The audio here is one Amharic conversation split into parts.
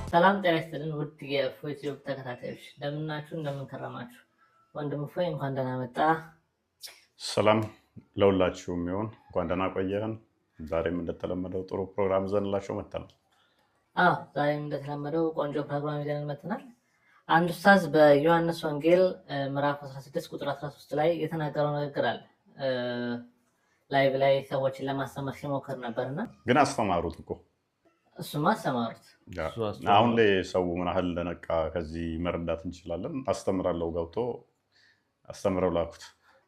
ሰላም ጤና ይስጥልን ውድ የዩቲዩብ ተከታታዮች እንደምናችሁ እንደምንከረማችሁ። ወንድም ፎይ እንኳን ደህና መጣ። ሰላም ለሁላችሁም ይሁን። እንኳን ደህና ቆየህን። ዛሬም እንደተለመደው ጥሩ ፕሮግራም ይዘንላችሁ መጥተናል። ዛሬም እንደተለመደው ቆንጆ ፕሮግራም ይዘን መጥተናል። አንድ ኡስታዝ በዮሐንስ ወንጌል ምዕራፍ 16 ቁጥር 13 ላይ የተናገረው ንግግር አለ። ላይቭ ላይ ሰዎችን ለማስተማር ሲሞክር ነበርና ግን አስተማሩት እኮ እሱማ አስተማሩት። አሁን ላይ ሰው ምን ያህል እንደነቃ ከዚህ መረዳት እንችላለን። አስተምራለሁ ገብቶ አስተምረው ላኩት።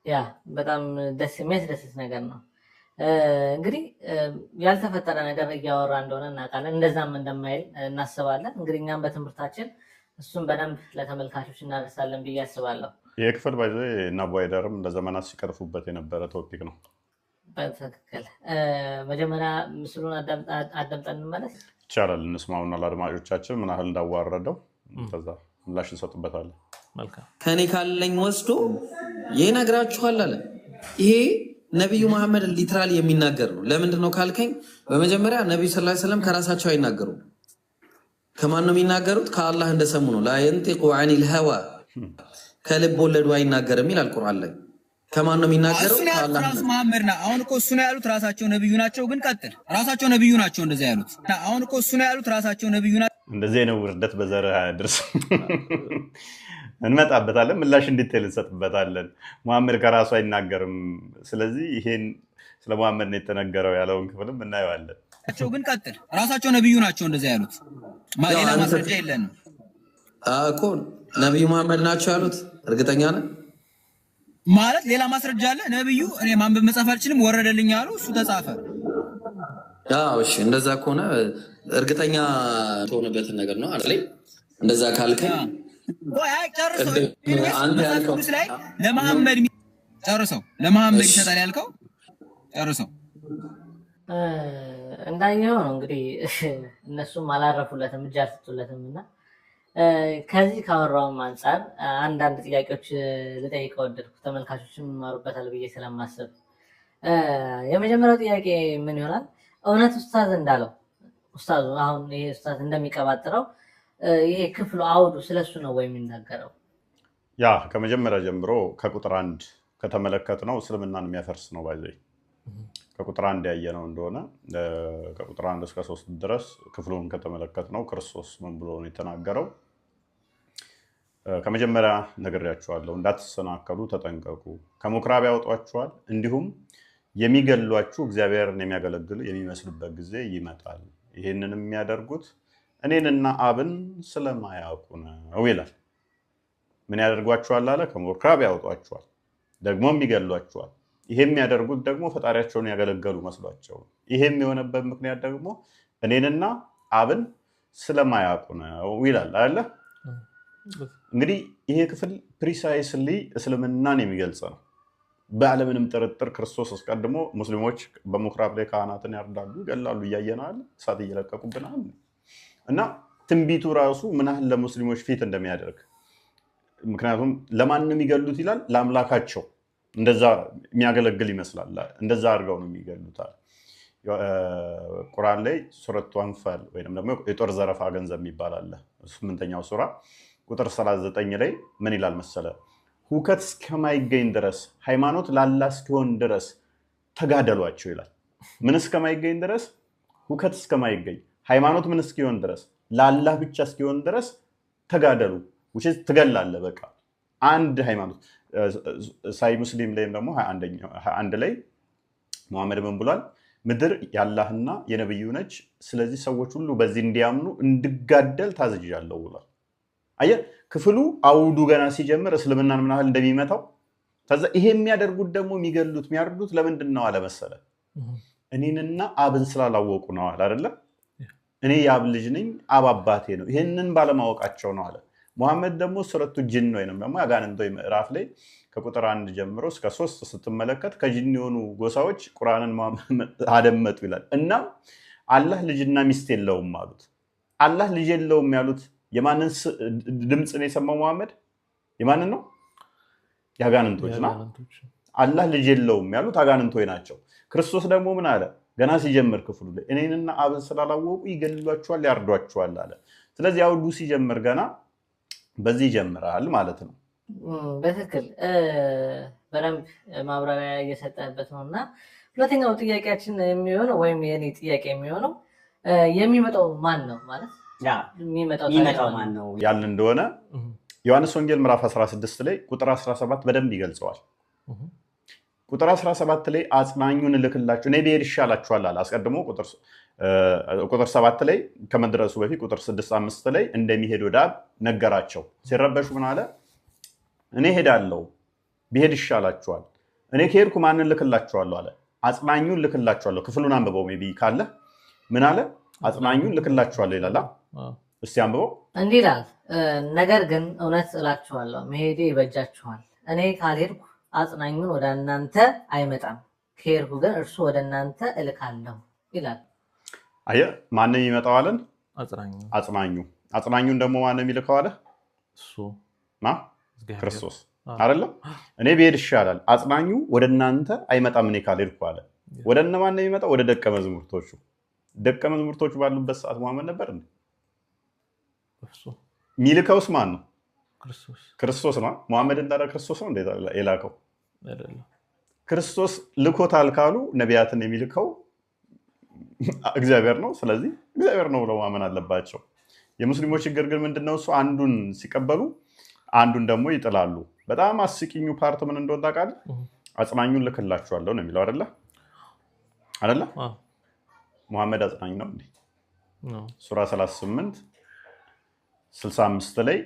ያ በጣም ደስ የሚያስደስት ነገር ነው። እንግዲህ ያልተፈጠረ ነገር እያወራ እንደሆነ እናውቃለን። እንደዛም እንደማይል እናስባለን። እንግዲህ እኛም በትምህርታችን እሱን በደንብ ለተመልካቾች እናደርሳለን ብዬ አስባለሁ። ይህ ክፍል ባይዘ እና ቧይደርም ለዘመናት ሲቀርፉበት የነበረ ቶፒክ ነው። በትክክል መጀመሪያ ምስሉን አዳምጠን እንመለስ ይቻላል። እንስማውና ለአድማጮቻችን ምን ያህል እንዳዋረደው ከዛ ምላሽ እንሰጥበታለን። ከኔ ካለኝ ወስዶ ይነግራችኋል አለ። ይሄ ነቢዩ መሐመድ ሊትራሊ የሚናገር ነው። ለምንድን ነው ካልከኝ፣ በመጀመሪያ ነቢዩ ሰለላሁ ዐለይሂ ወሰለም ከራሳቸው አይናገሩም። ከማን ነው የሚናገሩት? ከአላህ እንደሰሙ ነው። ላ የንጢቁ ዐኒል ሀዋ ከልብ ወለዱ አይናገርም ይላል ቁርአን ላይ። ከማን ነው የሚናገረው? ከአላህ ነው። መሐመድ ነው። አሁን እኮ እሱ ነው ያሉት ራሳቸው ነብዩ ናቸው። ግን ቀጥል፣ ራሳቸው ነብዩ ናቸው እንደዛ ያሉት። አሁን እኮ እሱ ነው ያሉት ራሳቸው ነብዩ ናቸው። እንደዚህ ነው ውርደት በዘርህ አያድርስ። እንመጣበታለን፣ ምላሽ እንዲቴል እንሰጥበታለን። መሐመድ ከራሱ አይናገርም። ስለዚህ ይሄን ስለ መሐመድ ነው የተነገረው ያለውን ክፍልም እናየዋለን። ግን ቀጥል፣ ራሳቸው ነብዩ ናቸው እንደዛ ያሉት። ሌላ ማስረጃ የለንም እኮ ነብዩ መሐመድ ናቸው ያሉት። እርግጠኛ ነህ ማለት ሌላ ማስረጃ አለ? ነብዩ እኔ ማንበብ መጻፍ አልችልም ወረደልኝ አሉ፣ እሱ ተጻፈ። እሺ እንደዛ ከሆነ እርግጠኛ ተሆነበትን ነገር ነው አይደል? እንደዛ ካልከኝ ጨርሰው አንተ ያልከው ላይ ለመሐመድ ጨርሰው ለመሐመድ ይሰጣል ያልከው ጨርሰው እንዳየው ነው። እንግዲህ እነሱም አላረፉለትም፣ እጅ አልሰጡለትም እና ከዚህ ካወራውም አንጻር አንዳንድ ጥያቄዎች ልጠይቀው ወደድኩ። ተመልካቾችም ይማሩበታል ብዬ ስለማስብ የመጀመሪያው ጥያቄ ምን ይሆናል? እውነት ኡስታዝ እንዳለው ኡስታዙ አሁን ይሄ ኡስታዝ እንደሚቀባጥረው ይሄ ክፍሉ አውዱ ስለሱ ነው ወይ የሚናገረው? ያ ከመጀመሪያ ጀምሮ ከቁጥር 1 ከተመለከት ነው እስልምናን የሚያፈርስ ነው። ባይዘይ ከቁጥር 1 ያየነው እንደሆነ ከቁጥር 1 እስከ 3 ድረስ ክፍሉን ከተመለከት ነው ክርስቶስ ምን ብሎ ነው የተናገረው? ከመጀመሪያ ነግሬያችኋለሁ፣ እንዳትሰናከሉ ተጠንቀቁ፣ ከምኩራብ ያወጧችኋል፣ እንዲሁም የሚገሏችሁ እግዚአብሔርን የሚያገለግሉ የሚመስሉበት ጊዜ ይመጣል። ይህንን የሚያደርጉት እኔንና አብን ስለማያውቁ ነው ይላል። ምን ያደርጓችኋል አለ? ከምኩራብ ያወጧችኋል፣ ደግሞም ይገሏችኋል። ይሄ የሚያደርጉት ደግሞ ፈጣሪያቸውን ያገለገሉ መስሏቸው። ይሄም የሆነበት ምክንያት ደግሞ እኔንና አብን ስለማያውቁ ነው ይላል አይደለ? እንግዲህ ይሄ ክፍል ፕሪሳይስሊ እስልምናን የሚገልጽ ነው። በዓለምንም ጥርጥር ክርስቶስ አስቀድሞ ሙስሊሞች በምኩራብ ላይ ካህናትን ያርዳሉ፣ ይገላሉ፣ እያየናል፣ እሳት እየለቀቁብናል። እና ትንቢቱ ራሱ ምን ያህል ለሙስሊሞች ፊት እንደሚያደርግ፣ ምክንያቱም ለማን የሚገሉት ይላል? ለአምላካቸው እንደዛ የሚያገለግል ይመስላል። እንደዛ አድርገው ነው የሚገሉታል። ቁርአን ላይ ሱረቱ አንፋል ወይም ደግሞ የጦር ዘረፋ ገንዘብ የሚባል አለ። 8ኛው ሱራ ቁጥር 39 ላይ ምን ይላል መሰለ? ሁከት እስከማይገኝ ድረስ ሃይማኖት ላላ እስኪሆን ድረስ ተጋደሏቸው ይላል። ምን እስከማይገኝ ድረስ? ሁከት እስከማይገኝ ሃይማኖት ምን እስኪሆን ድረስ? ላላህ ብቻ እስኪሆን ድረስ ተጋደሉ። ትገላለህ። በቃ አንድ ሃይማኖት ሳይ ሙስሊም ላይም ደግሞ 21 ላይ መሐመድ ምን ብሏል? ምድር ያላህና የነብዩ ነች፣ ስለዚህ ሰዎች ሁሉ በዚህ እንዲያምኑ እንድጋደል ታዝዣለሁ ብሏል። አየህ፣ ክፍሉ አውዱ ገና ሲጀምር እስልምናን ምን ያህል እንደሚመታው። ከዛ ይሄ የሚያደርጉት ደግሞ የሚገሉት የሚያርዱት ለምንድን ነው አለ መሰለ? እኔንና አብን ስላላወቁ ነው አለ አይደለ? እኔ የአብ ልጅ ነኝ፣ አብ አባቴ ነው፣ ይህንን ባለማወቃቸው ነው አለ። ሙሐመድ ደግሞ ሱረቱ ጅን ወይንም ደግሞ አጋንንቶች ምዕራፍ ላይ ከቁጥር 1 ጀምሮ እስከ 3 ስትመለከት ከጅን የሆኑ ጎሳዎች ቁርአንን አደመጡ ይላል። እና አላህ ልጅና ሚስት የለውም አሉት። አላህ ልጅ የለውም ያሉት የማንን ድምፅ ነው የሰማው ሙሐመድ? የማንን ነው? የአጋንንቶች ነው። አላህ ልጅ የለውም ያሉት አጋንንቶች ናቸው። ክርስቶስ ደግሞ ምን አለ? ገና ሲጀምር ክፍሉ ላይ እኔንና አብን ስላላወቁ ይገድሏቸዋል፣ ያርዷቸዋል አለ። ስለዚህ አውዱ ሲጀምር ገና በዚህ ይጀምራል ማለት ነው። በትክክል በደንብ ማብራሪያ እየሰጠበት ነው። እና ሁለተኛው ጥያቄያችን የሚሆነው ወይም የኔ ጥያቄ የሚሆነው የሚመጣው ማን ነው ማለት የሚመጣው ማን ነው ያልን እንደሆነ ዮሐንስ ወንጌል ምዕራፍ 16 ላይ ቁጥር 17 በደንብ ይገልጸዋል። ቁጥር 17 ላይ አጽናኙን እልክላችሁ እኔ ብሄድ ይሻላችኋል አለ። አስቀድሞ ቁጥር 7 ላይ ከመድረሱ በፊት ቁጥር 6-5 ላይ እንደሚሄድ ወደ አብ ነገራቸው። ሲረበሹ ምን አለ? እኔ ሄዳለሁ፣ ብሄድ ይሻላችኋል። እኔ ከሄድኩ ማንን ልክላችኋለሁ አለ? አጽናኙን ልክላችኋለሁ። ክፍሉን አንብበው ሜይ ቢ ካለ ምን አለ? አጽናኙን ልክላችኋለሁ ይላል። እስቲ አንብበው። እንዲህ ይላል፣ ነገር ግን እውነት እላችኋለሁ መሄዴ ይበጃችኋል። እኔ ካልሄድኩ አጽናኙን ወደ እናንተ አይመጣም፣ ከሄድኩ ግን እርሱ ወደ እናንተ እልካለሁ ይላል። አየህ፣ ማንም ይመጣው አለን? አጽናኙ። አጽናኙን ደግሞ ማንም የሚልከው አለ? እሱ ክርስቶስ አይደለም? እኔ ብሄድ ይሻላል፣ አጽናኙ ወደ እናንተ አይመጣም እኔ ካልሄድኩ አለ። ወደ እነማን ነው የሚመጣው? ወደ ደቀ መዝሙርቶቹ። ደቀ መዝሙርቶቹ ባሉበት ሰዓት መሐመድ ነበር እንዴ? የሚልከውስ ማን ነው? ክርስቶስ ነው። መሐመድ እንዳለ ክርስቶስ ነው የላከው? ክርስቶስ ልኮታል ካሉ ነቢያትን የሚልከው እግዚአብሔር ነው። ስለዚህ እግዚአብሔር ነው ብለው ማመን አለባቸው። የሙስሊሞች ችግር ግን ምንድነው? እሱ አንዱን ሲቀበሉ አንዱን ደግሞ ይጥላሉ። በጣም አስቂኙ ፓርት ምን እንደሆነ ታውቃለህ? አጽናኙን ልክላችኋለሁ ነው የሚለው አይደለ? መሐመድ አጽናኝ ነው እንዴ? ሱራ 38-65 ላይ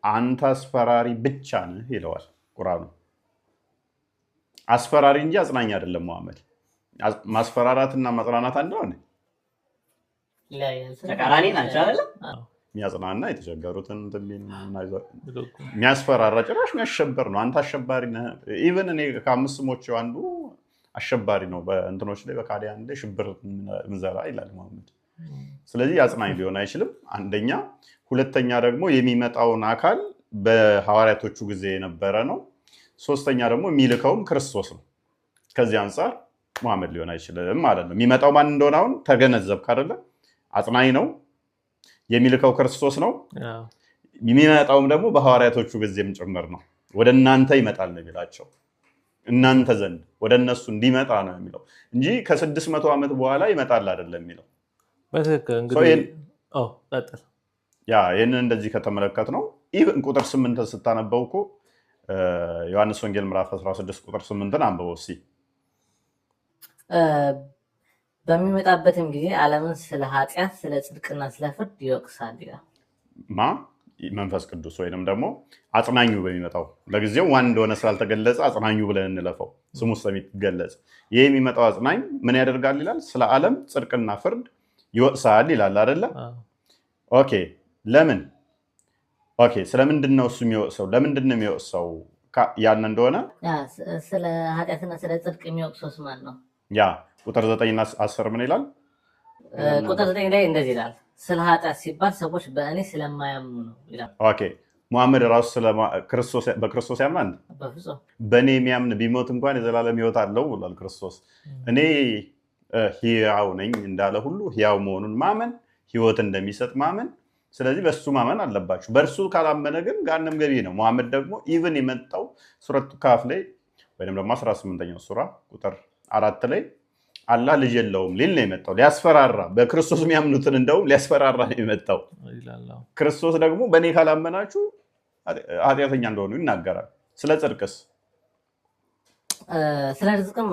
አንተ አስፈራሪ ብቻ ነህ ይለዋል ቁርአኑ። አስፈራሪ እንጂ አጽናኝ አይደለም መሐመድ። ማስፈራራትና ማጽናናት አንድ ነው። ተቃራኒ ናቸው አይደል? የሚያጽናና የተቸገሩትን የሚያስፈራራ ጭራሽ የሚያሸበር ነው። አንተ አሸባሪ ነህ። ኢቨን እኔ ከአምስት ስሞች አንዱ አሸባሪ ነው። በእንትኖች ላይ በካዲያን ላይ ሽብር ምዘራ ይላል መሐመድ። ስለዚህ አጽናኝ ሊሆን አይችልም አንደኛ። ሁለተኛ ደግሞ የሚመጣውን አካል በሐዋርያቶቹ ጊዜ የነበረ ነው። ሶስተኛ ደግሞ የሚልከውም ክርስቶስ ነው። ከዚህ አንጻር መሐመድ ሊሆን አይችልም ማለት ነው። የሚመጣው ማን እንደሆነ አሁን ተገነዘብክ አይደለ? አጽናኝ ነው። የሚልከው ክርስቶስ ነው። የሚመጣውም ደግሞ በሐዋርያቶቹ ጊዜም ጭምር ነው። ወደ እናንተ ይመጣል ነው የሚላቸው። እናንተ ዘንድ ወደ እነሱ እንዲመጣ ነው የሚለው እንጂ ከ600 ዓመት በኋላ ይመጣል አይደለም የሚለው። በትክክል እንግዲህ ይህንን እንደዚህ ከተመለከት ነው። ኢቭን ቁጥር 8 ስታነበው እኮ ዮሐንስ ወንጌል ምዕራፍ 16 ቁጥር 8 አንብበው እስኪ። በሚመጣበትም ጊዜ ዓለምን ስለ ኃጢአት፣ ስለ ጽድቅና ስለ ፍርድ ይወቅሳል ይላል። መንፈስ ቅዱስ ወይንም ደግሞ አጽናኙ በሚመጣው ለጊዜው ዋን እንደሆነ ስላልተገለጸ አጽናኙ ብለን እንለፈው፣ ስሙ ስለሚገለጽ ይህ የሚመጣው አጽናኝ ምን ያደርጋል ይላል? ስለ ዓለም ጽድቅና ፍርድ ይወቅሳል ይላል አይደለ? ኦኬ፣ ለምን? ኦኬ፣ ስለምንድን ነው እሱ የሚወቅሰው? ለምንድን ነው የሚወቅሰው ያን እንደሆነ ስለ ኃጢአትና ስለ ጽድቅ የሚወቅሰውስ ማን ነው? ያ ቁጥር 9 እና 10 ምን ይላል? ቁጥር 9 ላይ እንደዚህ ይላል፣ ስለ ኃጢአት ሲባል ሰዎች በእኔ ስለማያምኑ ነው ይላል። ኦኬ፣ ሙሐመድ ራሱ በክርስቶስ ያምናል? በፍጹም። በእኔ የሚያምን ቢሞት እንኳን የዘላለም ሕይወት አለው ብሏል ክርስቶስ። እኔ ሕያው ነኝ እንዳለ ሁሉ ሕያው መሆኑን ማመን፣ ሕይወት እንደሚሰጥ ማመን። ስለዚህ በሱ ማመን አለባችሁ። በእርሱ ካላመነ ግን ገሃነም ገቢ ነው። ሙሐመድ ደግሞ ኢቭን የመጣው ሱረቱ ካፍ ላይ ወይም ደግሞ 18ኛው ሱራ ቁጥር 4 ላይ አላህ ልጅ የለውም ሊል ነው የመጣው፣ ሊያስፈራራ። በክርስቶስ የሚያምኑትን እንደውም ሊያስፈራራ ነው የመጣው። ክርስቶስ ደግሞ በእኔ ካላመናችሁ ኃጢአተኛ እንደሆኑ ይናገራል። ስለ ጽድቅስ? ስለ ጽድቅም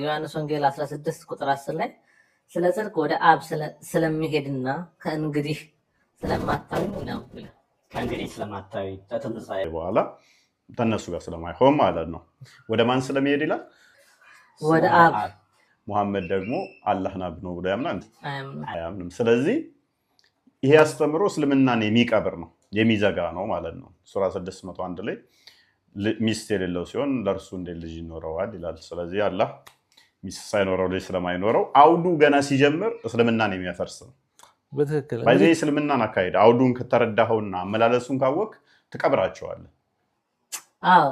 ዮሐንስ ወንጌል 16 ቁጥር 10 ላይ ስለ ጽድቅ ወደ አብ ስለሚሄድና ከእንግዲህ ስለማታዩ ነው። ከእንግዲህ ስለማታዩ ከትንሣኤ በኋላ ከእነሱ ጋር ስለማይሆን ማለት ነው። ወደ ማን ስለሚሄድ ይላል? ወደ አብ። ሙሐመድ ደግሞ አላህን አብ ነው ብሎ ያምናል? አያምንም። ስለዚህ ይሄ አስተምሮ እስልምናን የሚቀብር ነው፣ የሚዘጋ ነው ማለት ነው። ሱራ 601 ላይ ሚስት የሌለው ሲሆን ለእርሱ እንዴት ልጅ ይኖረዋል ይላል። ስለዚህ አላህ ሚስት ሳይኖረው ልጅ ስለማይኖረው አውዱ ገና ሲጀምር እስልምናን የሚያፈርስ ነው። በትክክል በዚህ እስልምናን አካሄድ አውዱን ከተረዳኸውና አመላለሱን ካወቅ ትቀብራቸዋለህ። አዎ፣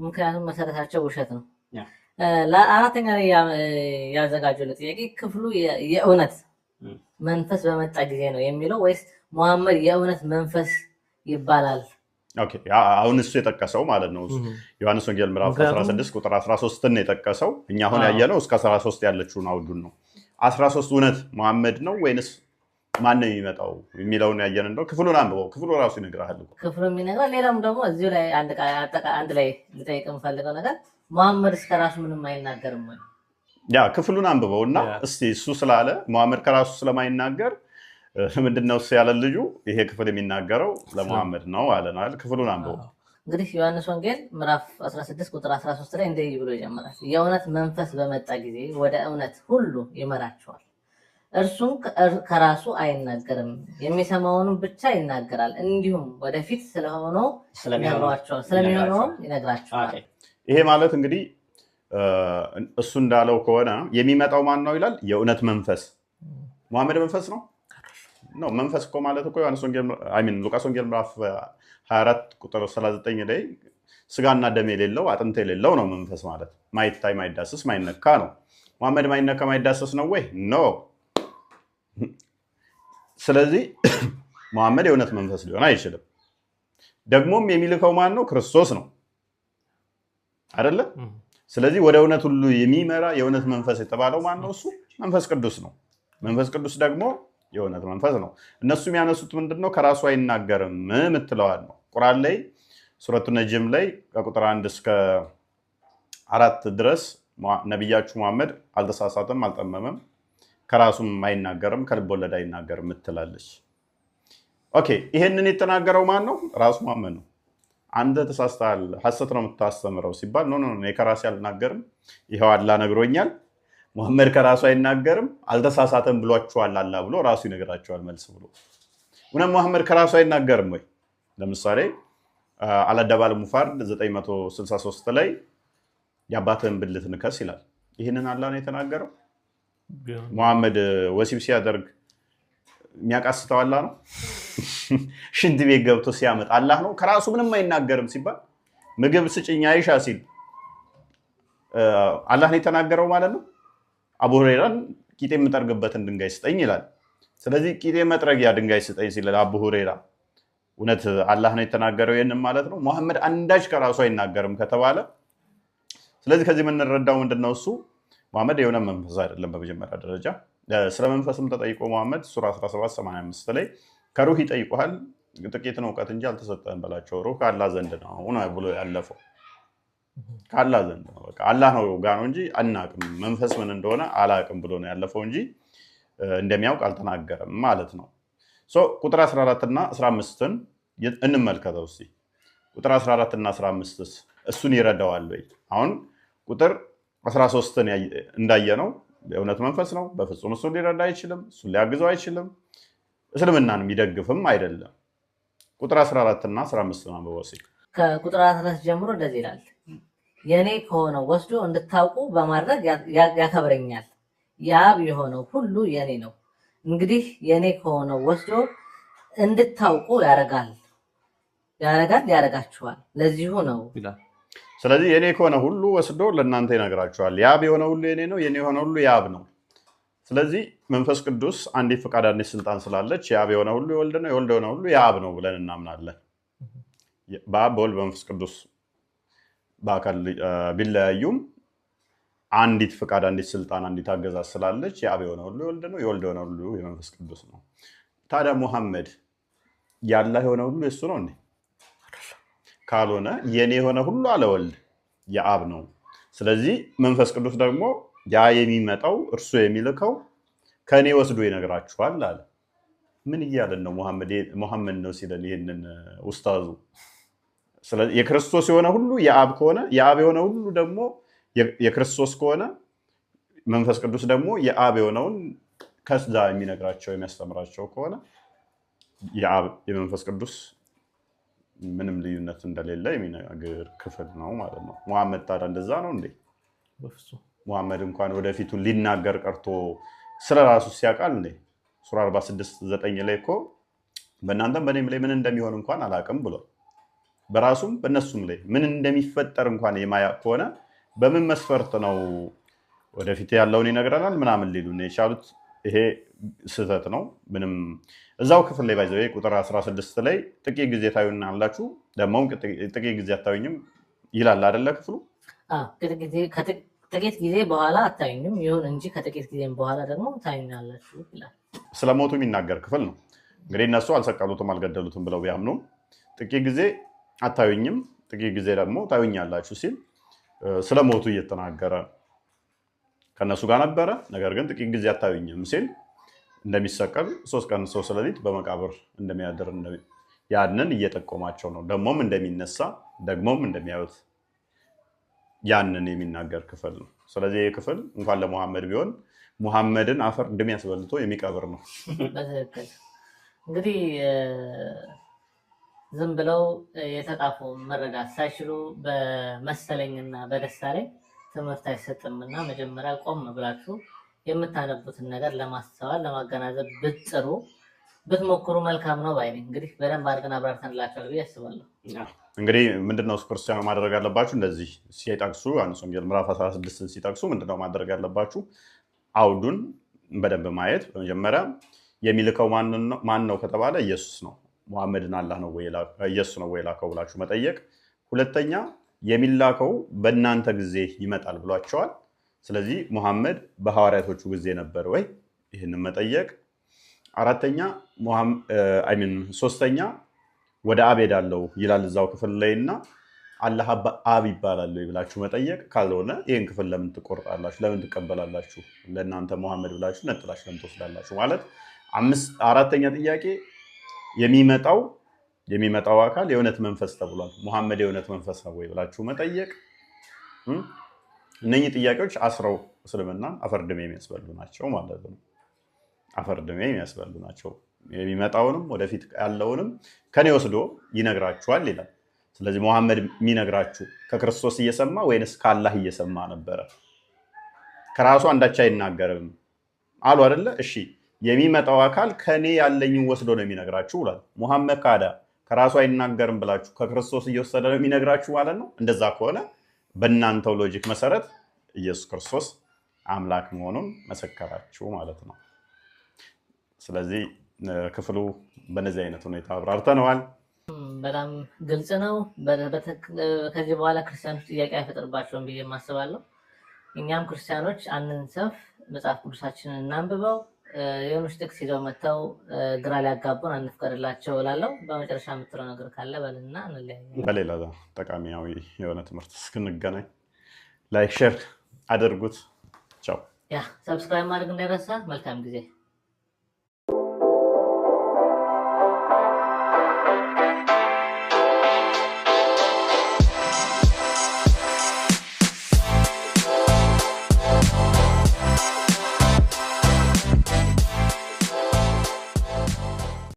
ምክንያቱም መሰረታቸው ውሸት ነው። ለአራተኛ ላይ ያዘጋጀው ጥያቄ ክፍሉ የእውነት መንፈስ በመጣ ጊዜ ነው የሚለው ወይስ ሙሐመድ የእውነት መንፈስ ይባላል? ኦኬ አሁን እሱ የጠቀሰው ማለት ነው ዮሐንስ ወንጌል ምዕራፍ 16 ቁጥር 13 ነው የጠቀሰው። እኛ አሁን ያየነው እስከ 13 ያለችውን አውዱን ነው። 13 እውነት ሙሐመድ ነው ወይንስ ማን ነው የሚመጣው የሚለውን ያየን እንደው ክፍሉን አንብበው፣ ክፍሉ ራሱ ይነግራል። ክፍሉም ይነግራል። ሌላም ደግሞ እዚሁ ላይ አንድ ላይ ልጠይቅ የምፈልገው ነገር ሙሐመድ ከራሱ ምንም አይናገርም ወይ? ያ ክፍሉን አንብበውና እስቲ እሱ ስላለ ሙሐመድ ከራሱ ስለማይናገር ምንድነው እሱ ያለ ልጁ ይሄ ክፍል የሚናገረው ለሙሐመድ ነው አለናል። ክፍሉን አንብበው። እንግዲህ ዮሐንስ ወንጌል ምዕራፍ 16 ቁጥር 13 ላይ እንደዚህ ብሎ ይጀምራል። የእውነት መንፈስ በመጣ ጊዜ ወደ እውነት ሁሉ ይመራቸዋል። እርሱም ከራሱ አይናገርም፣ የሚሰማውንም ብቻ ይናገራል፣ እንዲሁም ወደፊት ስለሚሆነው ይነግራቸዋል። ይሄ ማለት እንግዲህ እሱ እንዳለው ከሆነ የሚመጣው ማን ነው ይላል? የእውነት መንፈስ። ሙሐመድ መንፈስ ነው? መንፈስ እኮ ማለት እኮ ሉቃስ ወንጌል ምዕራፍ 24 ቁጥር 39 ላይ ስጋና ደም የሌለው አጥንት የሌለው ነው መንፈስ ማለት። ማይታይ ማይዳሰስ ማይነካ ነው። ሙሐመድ ማይነካ ማይዳሰስ ነው ወይ? ኖ። ስለዚህ ሙሐመድ የእውነት መንፈስ ሊሆን አይችልም። ደግሞም የሚልከው ማን ነው? ክርስቶስ ነው አይደለ? ስለዚህ ወደ እውነት ሁሉ የሚመራ የእውነት መንፈስ የተባለው ማን ነው? እሱ መንፈስ ቅዱስ ነው። መንፈስ ቅዱስ ደግሞ የእውነት መንፈስ ነው። እነሱ የሚያነሱት ምንድነው? ከራሱ አይናገርም ምትለዋል ነው። ቁርአን ላይ ሱረቱ ነጅም ላይ ከቁጥር 1 እስከ 4 ድረስ ነቢያችሁ ሙሐመድ አልተሳሳተም፣ አልጠመመም፣ ከራሱም አይናገርም፣ ከልብ ወለድ አይናገርም ምትላለች። ኦኬ ይሄንን የተናገረው ማን ነው? ራሱ ሙሐመድ ነው። አንተ ተሳስተሃል፣ ሐሰት ነው የምታስተምረው ሲባል ኖ እኔ ከራሴ አልናገርም፣ ይኸው አላህ ነግሮኛል፣ ሙሐመድ ከራሱ አይናገርም፣ አልተሳሳተም ብሏቸዋል አላህ ብሎ ራሱ ይነግራቸዋል መልስ ብሎ። እውነት ሙሐመድ ከራሱ አይናገርም ወይ? ለምሳሌ አልአደባል ሙፋርድ 963 ላይ የአባትህን ብልት ንከስ ይላል። ይህንን አላህ ነው የተናገረው? ሙሐመድ ወሲብ ሲያደርግ የሚያቃስተው አላህ ነው? ሽንት ቤት ገብቶ ሲያመጥ አላህ ነው? ከራሱ ምንም አይናገርም ሲባል ምግብ ስጭኝ አይሻ ሲል አላህ ነው የተናገረው ማለት ነው? አቡ ሁረይራን ቂጤ የምጠርግበትን ድንጋይ ስጠኝ ይላል። ስለዚህ ቂጤ መጥረጊያ ድንጋይ ስጠኝ ሲል አቡ ሁረይራ እውነት አላህ ነው የተናገረው ይህንን ማለት ነው? ሙሐመድ አንዳች ከራሱ አይናገርም ከተባለ ስለዚህ ከዚህ የምንረዳው ምንድነው? እሱ ሙሐመድ የሆነ መንፈስ አይደለም። በመጀመሪያ ደረጃ ስለ መንፈስም ተጠይቆ ሙሐመድ ሱራ 1785 ላይ ከሩህ ይጠይቁሃል ጥቂትን እውቀት እንጂ አልተሰጠህም በላቸው፣ ሩህ ከአላህ ዘንድ ነው ብሎ ያለፈው ከአላህ ዘንድ ነው። በቃ አላህ ነው ጋር ነው እንጂ አናቅም፣ መንፈስ ምን እንደሆነ አላቅም ብሎ ነው ያለፈው እንጂ እንደሚያውቅ አልተናገረም ማለት ነው። ቁጥር 14 እና 15ን እንመልከተው እስቲ። ቁጥር 14 እና 15ስ እሱን ይረዳዋል ወይ? አሁን ቁጥር 13ን እንዳየነው የእውነት መንፈስ ነው፣ በፍጹም እሱን ሊረዳ አይችልም፣ እሱን ሊያግዘው አይችልም፣ እስልምናን የሚደግፍም አይደለም። ቁጥር 14 እና 15 አንብበው እስኪ። ከቁጥር 14 ጀምሮ እንደዚህ ይላል፣ የኔ ከሆነው ወስዶ እንድታውቁ በማድረግ ያከብረኛል። የአብ የሆነው ሁሉ የኔ ነው። እንግዲህ የኔ ከሆነው ወስዶ እንድታውቁ ያደርጋችኋል። ለዚሁ ነው። ስለዚህ የኔ ከሆነ ሁሉ ወስዶ ለእናንተ ይነግራችኋል። የአብ የሆነ ሁሉ የኔ ነው፣ የኔ የሆነ ሁሉ የአብ ነው። ስለዚህ መንፈስ ቅዱስ አንዲት ፈቃድ አንዲት ስልጣን ስላለች የአብ የሆነ ሁሉ የወልድ ነው፣ የወልድ የሆነ ሁሉ የአብ ነው ብለን እናምናለን። በአብ በወልድ በመንፈስ ቅዱስ በአካል ቢለያዩም አንዲት ፈቃድ አንዲት ስልጣን አንዲት አገዛዝ ስላለች የአብ የሆነ ሁሉ የወልድ ነው፣ የወልድ የሆነ ሁሉ የመንፈስ ቅዱስ ነው። ታዲያ ሙሐመድ የአላህ የሆነ ሁሉ የሱ ነው እንዴ? ካልሆነ የኔ የሆነ ሁሉ አለ ወልድ የአብ ነው። ስለዚህ መንፈስ ቅዱስ ደግሞ ያ የሚመጣው እርሱ የሚልከው ከኔ ወስዶ ይነግራችኋል አለ። ምን እያለን ነው? ሙሐመድ ነው ሲለን ይህንን ኡስታዙ። ስለዚህ የክርስቶስ የሆነ ሁሉ የአብ ከሆነ የአብ የሆነ ሁሉ ደግሞ የክርስቶስ ከሆነ መንፈስ ቅዱስ ደግሞ የአብ የሆነውን ከዛ የሚነግራቸው የሚያስተምራቸው ከሆነ የአብ የመንፈስ ቅዱስ ምንም ልዩነት እንደሌለ የሚነግር ክፍል ነው ማለት ነው። ሙሐመድ ታዲያ እንደዛ ነው እንዴ? ሙሐመድ እንኳን ወደፊቱ ሊናገር ቀርቶ ስለራሱ ሲያውቃል እንዴ? ሱራ 46:9 ላይ እኮ በእናንተም በእኔም ላይ ምን እንደሚሆን እንኳን አላውቅም ብሏል። በራሱም በእነሱም ላይ ምን እንደሚፈጠር እንኳን የማያውቅ ከሆነ በምን መስፈርት ነው ወደፊት ያለውን ይነግረናል ምናምን ሊሉ የቻሉት? ይሄ ስህተት ነው። ምንም እዛው ክፍል ላይ ባይዘው ቁጥር 16 ላይ ጥቂት ጊዜ ታዩኛላችሁ ደግሞም ጥቂት ጊዜ አታዩኝም ይላል አይደለ ክፍሉ? ጥቂት ጊዜ በኋላ አታዩኝም፣ ይሁን እንጂ ከጥቂት ጊዜም በኋላ ደግሞ ታዩኛላችሁ ይላል። ስለሞቱ የሚናገር ክፍል ነው። እንግዲህ እነሱ አልሰቀሉትም አልገደሉትም ብለው ቢያምኑም ጥቂት ጊዜ አታዩኝም፣ ጥቂት ጊዜ ደግሞ ታዩኛላችሁ ሲል ስለሞቱ እየተናገረ ከነሱ ጋር ነበረ። ነገር ግን ጥቂት ጊዜ አታዩኝም ሲል እንደሚሰቀል 3 ቀን 3 ሌሊት በመቃብር እንደሚያድር ያንን እየጠቆማቸው ነው። ደግሞም እንደሚነሳ ደግሞም እንደሚያዩት ያንን የሚናገር ክፍል ነው። ስለዚህ ይህ ክፍል እንኳን ለሙሐመድ ቢሆን ሙሐመድን አፈር ድሜ ያስበልቶ የሚቀብር ነው። በትክክል እንግዲህ ዝም ብለው የተጣፉ መረዳት ሳይችሉ በመሰለኝና በደስታ ላይ ትምህርት አይሰጥምና መጀመሪያ ቆም ብላችሁ የምታነቡትን ነገር ለማስተዋል ለማገናዘብ ብትጥሩ ብትሞክሩ መልካም ነው ባይ ነኝ። እንግዲህ በደንብ አድርገን አብራርተንላችኋል ብዬ አስባለሁ። እንግዲህ ምንድነው ክርስቲያኑ ማድረግ ያለባችሁ? እንደዚህ ሲጠቅሱ ዮሐንስ ወንጌል ምዕራፍ 16 ሲጠቅሱ ምንድነው ማድረግ ያለባችሁ? አውዱን በደንብ ማየት። በመጀመሪያ የሚልከው ማን ነው ከተባለ ኢየሱስ ነው። ሙሐመድን አላህ ነው ወይ ኢየሱስ ነው ወይ ላከው ብላችሁ መጠየቅ። ሁለተኛ የሚላከው በእናንተ ጊዜ ይመጣል ብሏቸዋል። ስለዚህ ሙሐመድ በሐዋርያቶቹ ጊዜ ነበር ወይ? ይህንን መጠየቅ። አራተኛ ሶስተኛ ወደ አብ ሄዳለሁ ይላል እዛው ክፍል ላይ እና አላህ አብ ይባላል ብላችሁ መጠየቅ። ካልሆነ ይህን ክፍል ለምን ትቆርጣላችሁ? ለምን ትቀበላላችሁ? ለእናንተ ሙሐመድ ብላችሁ ነጥላችሁ ለምን ትወስዳላችሁ? ማለት አራተኛ ጥያቄ የሚመጣው አካል የእውነት መንፈስ ተብሏል። ሙሐመድ የእውነት መንፈስ ነው ወይ ብላችሁ መጠየቅ። እነኚህ ጥያቄዎች አስረው እስልምና አፈርድሜ የሚያስበሉ ናቸው ማለት ነው። አፈርድሜ የሚያስበሉ ናቸው። የሚመጣውንም ወደፊት ያለውንም ከኔ ወስዶ ይነግራችኋል ይላል። ስለዚህ ሙሐመድ የሚነግራችሁ ከክርስቶስ እየሰማ ወይንስ ከአላህ እየሰማ ነበረ? ከራሱ አንዳች አይናገርም አሉ አይደለ? እሺ የሚመጣው አካል ከኔ ያለኝን ወስዶ ነው የሚነግራችሁ ብሏል። ሙሐመድ ካዳ ከራሱ አይናገርም ብላችሁ ከክርስቶስ እየወሰደ ነው የሚነግራችሁ ማለት ነው። እንደዛ ከሆነ በእናንተው ሎጂክ መሰረት ኢየሱስ ክርስቶስ አምላክ መሆኑን መሰከራችሁ ማለት ነው። ስለዚህ ክፍሉ በነዚህ አይነት ሁኔታ አብራርተነዋል። በጣም ግልጽ ነው። ከዚህ በኋላ ክርስቲያኖች ጥያቄ አይፈጥርባቸውም ብዬ ማስባለሁ። እኛም ክርስቲያኖች አንንሰፍ፣ መጽሐፍ ቅዱሳችንን እናንብበው። የሆኑች ጥቅስ ይዘው መጥተው ግራ ሊያጋቡን አንፍቀድላቸው እላለሁ። በመጨረሻ የምትለው ነገር ካለ በልና እንለያያለን። በሌላ ጠቃሚያዊ የሆነ ትምህርት እስክንገናኝ ላይክ ሼር አድርጉት። ቻው። ሰብስክራይብ ማድረግ እንዳይረሳ። መልካም ጊዜ